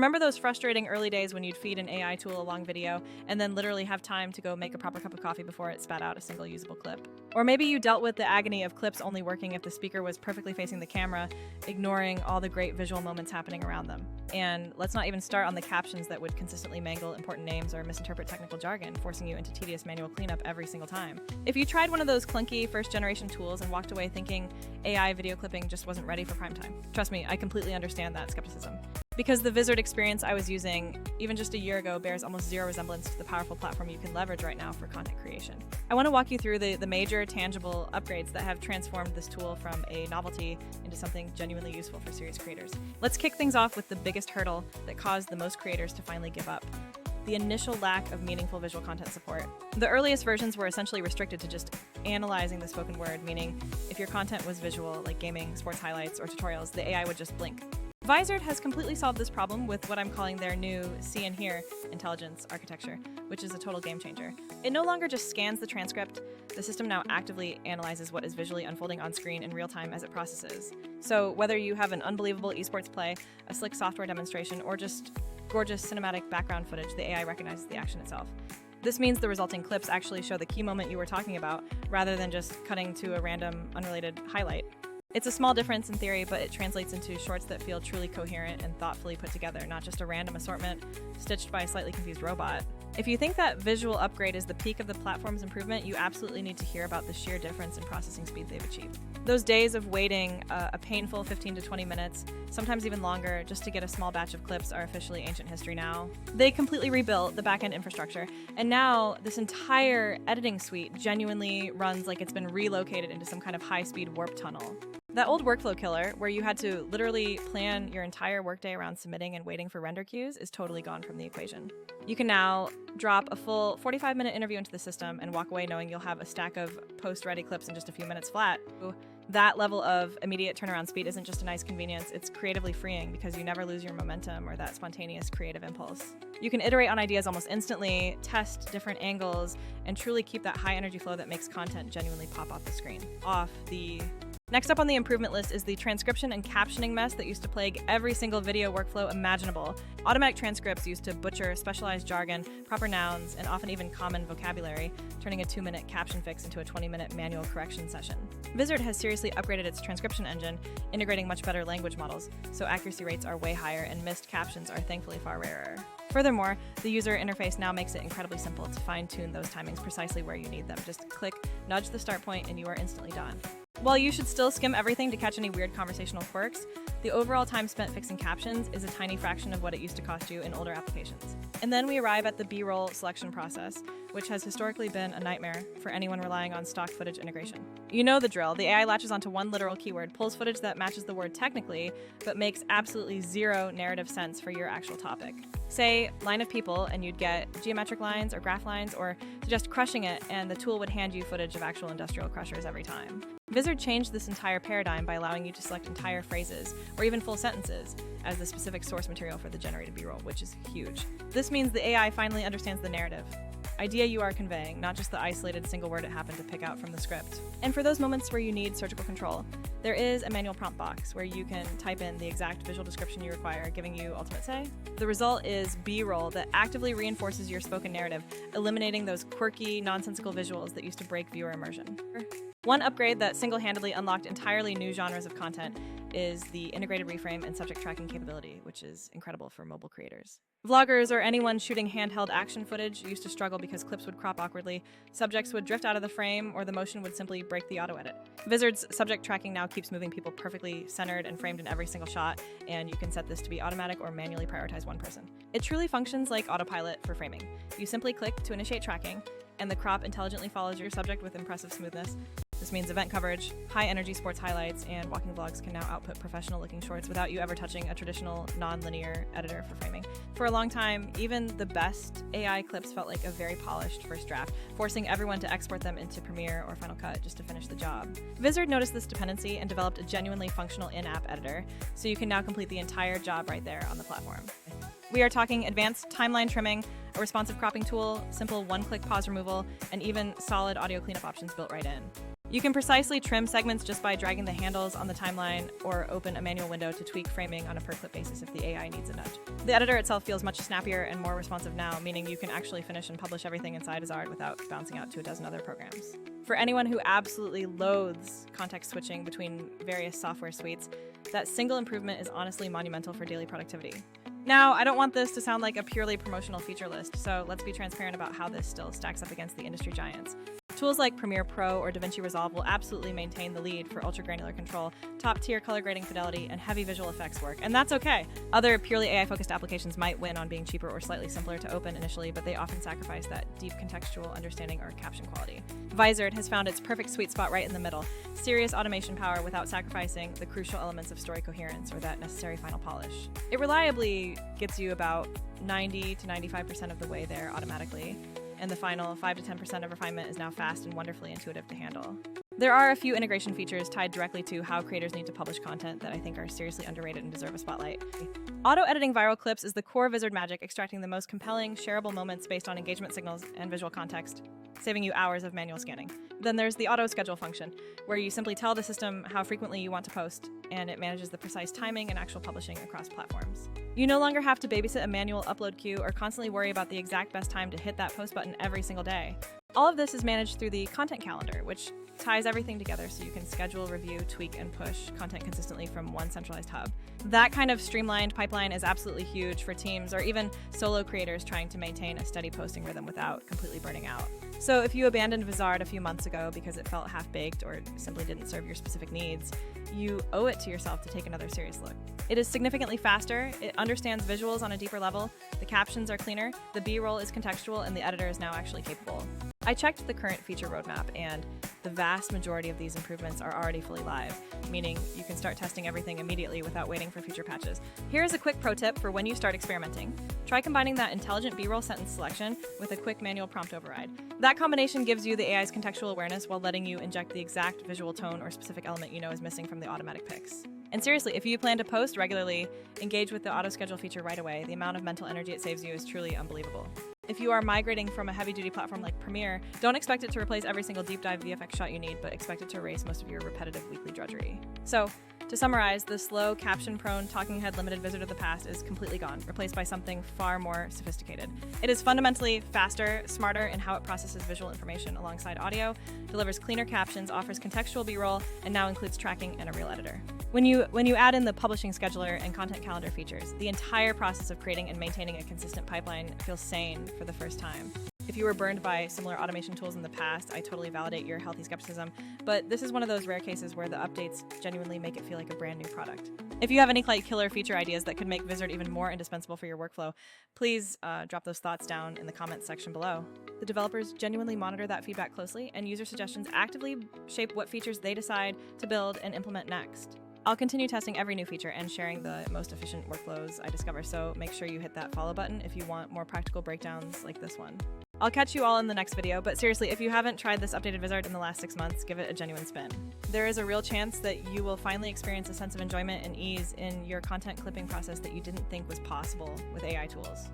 Remember those frustrating early days when you'd feed an AI tool a long video and then literally have time to go make a proper cup of coffee before it spat out a single usable clip? Or maybe you dealt with the agony of clips only working if the speaker was perfectly facing the camera, ignoring all the great visual moments happening around them. And let's not even start on the captions that would consistently mangle important names or misinterpret technical jargon, forcing you into tedious manual cleanup every single time. If you tried one of those clunky first-generation tools and walked away thinking AI video clipping just wasn't ready for prime time, trust me, I completely understand that skepticism. Because the Vizard experience I was using even just a year ago bears almost zero resemblance to the powerful platform you can leverage right now for content creation. I want to walk you through the major tangible upgrades that have transformed this tool from a novelty into something genuinely useful for serious creators. Let's kick things off with the biggest hurdle that caused the most creators to finally give up: the initial lack of meaningful visual content support. The earliest versions were essentially restricted to just analyzing the spoken word, meaning if your content was visual, like gaming, sports highlights, or tutorials, the AI would just blink. Vizard has completely solved this problem with what I'm calling their new see and hear intelligence architecture, which is a total game changer. It no longer just scans the transcript, the system now actively analyzes what is visually unfolding on screen in real time as it processes. So whether you have an unbelievable esports play, a slick software demonstration, or just gorgeous cinematic background footage, the AI recognizes the action itself. This means the resulting clips actually show the key moment you were talking about, rather than just cutting to a random, unrelated highlight. It's a small difference in theory, but it translates into shorts that feel truly coherent and thoughtfully put together, not just a random assortment stitched by a slightly confused robot. If you think that visual upgrade is the peak of the platform's improvement, you absolutely need to hear about the sheer difference in processing speed they've achieved. Those days of waiting a painful 15 to 20 minutes, sometimes even longer, just to get a small batch of clips are officially ancient history now. They completely rebuilt the back-end infrastructure, and now this entire editing suite genuinely runs like it's been relocated into some kind of high-speed warp tunnel. That old workflow killer, where you had to literally plan your entire workday around submitting and waiting for render queues, is totally gone from the equation. You can now drop a full 45-minute interview into the system and walk away knowing you'll have a stack of post-ready clips in just a few minutes flat. That level of immediate turnaround speed isn't just a nice convenience, it's creatively freeing because you never lose your momentum or that spontaneous creative impulse. You can iterate on ideas almost instantly, test different angles, and truly keep that high energy flow that makes content genuinely pop off the screen. Next up on the improvement list is the transcription and captioning mess that used to plague every single video workflow imaginable. Automatic transcripts used to butcher specialized jargon, proper nouns, and often even common vocabulary, turning a 2-minute caption fix into a 20-minute manual correction session. Vizard has seriously upgraded its transcription engine, integrating much better language models, so accuracy rates are way higher and missed captions are thankfully far rarer. Furthermore, the user interface now makes it incredibly simple to fine-tune those timings precisely where you need them. Just click, nudge the start point, and you are instantly done. While you should still skim everything to catch any weird conversational quirks, the overall time spent fixing captions is a tiny fraction of what it used to cost you in older applications. And then we arrive at the B-roll selection process, which has historically been a nightmare for anyone relying on stock footage integration. You know the drill. The AI latches onto one literal keyword, pulls footage that matches the word technically, but makes absolutely zero narrative sense for your actual topic. Say, line of people, and you'd get geometric lines or graph lines, or suggest crushing it, and the tool would hand you footage of actual industrial crushers every time. Vizard changed this entire paradigm by allowing you to select entire phrases, or even full sentences, as the specific source material for the generated B-roll, which is huge. This means the AI finally understands the narrative idea you are conveying, not just the isolated single word it happened to pick out from the script. And for those moments where you need surgical control, there is a manual prompt box where you can type in the exact visual description you require, giving you ultimate say. The result is B-roll that actively reinforces your spoken narrative, eliminating those quirky, nonsensical visuals that used to break viewer immersion. One upgrade that single-handedly unlocked entirely new genres of content is the integrated reframe and subject tracking capability, which is incredible for mobile creators. Vloggers or anyone shooting handheld action footage used to struggle because clips would crop awkwardly, subjects would drift out of the frame, or the motion would simply break the auto-edit. Vizard's subject tracking now keeps moving people perfectly centered and framed in every single shot, and you can set this to be automatic or manually prioritize one person. It truly functions like autopilot for framing. You simply click to initiate tracking, and the crop intelligently follows your subject with impressive smoothness. This means event coverage, high-energy sports highlights, and walking vlogs can now output professional-looking shorts without you ever touching a traditional, non-linear editor for framing. For a long time, even the best AI clips felt like a very polished first draft, forcing everyone to export them into Premiere or Final Cut just to finish the job. Vizard noticed this dependency and developed a genuinely functional in-app editor, so you can now complete the entire job right there on the platform. We are talking advanced timeline trimming, a responsive cropping tool, simple one-click pause removal, and even solid audio cleanup options built right in. You can precisely trim segments just by dragging the handles on the timeline or open a manual window to tweak framing on a per-clip basis if the AI needs a nudge. The editor itself feels much snappier and more responsive now, meaning you can actually finish and publish everything inside Vizard without bouncing out to a dozen other programs. For anyone who absolutely loathes context switching between various software suites, that single improvement is honestly monumental for daily productivity. Now, I don't want this to sound like a purely promotional feature list, so let's be transparent about how this still stacks up against the industry giants. Tools like Premiere Pro or DaVinci Resolve will absolutely maintain the lead for ultra-granular control, top-tier color grading fidelity, and heavy visual effects work, and that's okay. Other purely AI-focused applications might win on being cheaper or slightly simpler to open initially, but they often sacrifice that deep contextual understanding or caption quality. Vizard has found its perfect sweet spot right in the middle, serious automation power without sacrificing the crucial elements of story coherence or that necessary final polish. It reliably gets you about 90 to 95% of the way there automatically, and the final 5 to 10% of refinement is now fast and wonderfully intuitive to handle. There are a few integration features tied directly to how creators need to publish content that I think are seriously underrated and deserve a spotlight. Auto-editing viral clips is the core Vizard magic, extracting the most compelling, shareable moments based on engagement signals and visual context, saving you hours of manual scanning. Then there's the auto-schedule function, where you simply tell the system how frequently you want to post, and it manages the precise timing and actual publishing across platforms. You no longer have to babysit a manual upload queue or constantly worry about the exact best time to hit that post button every single day. All of this is managed through the content calendar, which ties everything together so you can schedule, review, tweak, and push content consistently from one centralized hub. That kind of streamlined pipeline is absolutely huge for teams or even solo creators trying to maintain a steady posting rhythm without completely burning out. So if you abandoned Vizard a few months ago because it felt half-baked or simply didn't serve your specific needs, you owe it to yourself to take another serious look. It is significantly faster, it understands visuals on a deeper level, the captions are cleaner, the B-roll is contextual, and the editor is now actually capable. I checked the current feature roadmap, and the vast majority of these improvements are already fully live, meaning you can start testing everything immediately without waiting for future patches. Here's a quick pro tip for when you start experimenting. Try combining that intelligent B-roll sentence selection with a quick manual prompt override. That combination gives you the AI's contextual awareness while letting you inject the exact visual tone or specific element you know is missing from the automatic picks. And seriously, if you plan to post regularly, engage with the auto-schedule feature right away. The amount of mental energy it saves you is truly unbelievable. If you are migrating from a heavy-duty platform like Premiere, don't expect it to replace every single deep dive VFX shot you need, but expect it to erase most of your repetitive weekly drudgery. So, to summarize, the slow, caption-prone, talking-head limited Vizard of the past is completely gone, replaced by something far more sophisticated. It is fundamentally faster, smarter in how it processes visual information alongside audio, delivers cleaner captions, offers contextual B-roll, and now includes tracking and a real editor. When you add in the publishing scheduler and content calendar features, the entire process of creating and maintaining a consistent pipeline feels sane for the first time. If you were burned by similar automation tools in the past, I totally validate your healthy skepticism, but this is one of those rare cases where the updates genuinely make it feel like a brand new product. If you have any killer feature ideas that could make Vizard even more indispensable for your workflow, please drop those thoughts down in the comments section below. The developers genuinely monitor that feedback closely, and user suggestions actively shape what features they decide to build and implement next. I'll continue testing every new feature and sharing the most efficient workflows I discover, so make sure you hit that follow button if you want more practical breakdowns like this one. I'll catch you all in the next video, but seriously, if you haven't tried this updated Vizard in the last 6 months, give it a genuine spin. There is a real chance that you will finally experience a sense of enjoyment and ease in your content clipping process that you didn't think was possible with AI tools.